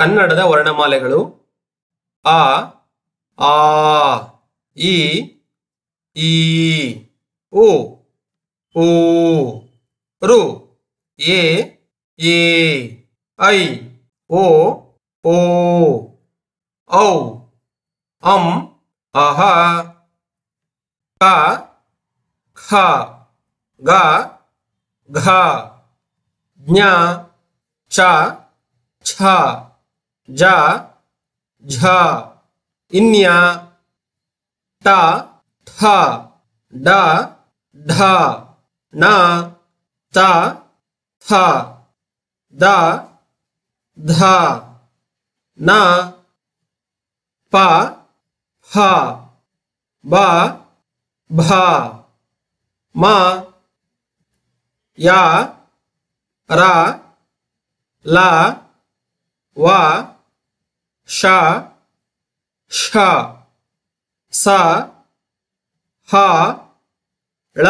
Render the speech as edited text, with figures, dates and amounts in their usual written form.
ಕನ್ನಡದ ವರ್ಣಮಾಲೆಗಳು ಅ ಆ ಇ ಈ ಉ ಊ ರು ಎ ಏ ಐ ಓ ಓ ಔ ಅಂ ಅಹ ಕ ಖ ಗ ಘ ಜ್ಞ ಚ ಛ ಜ ಝ ಇನ್ಯ ಟ ಠ ಡ ಢ ಣ ತ ಥ ದ ಧ ನ ಪ ಫ ಬ ಭ ಮ ಯ ರ ಲ ವ ಶ ಷ ಸ ಹ ಳ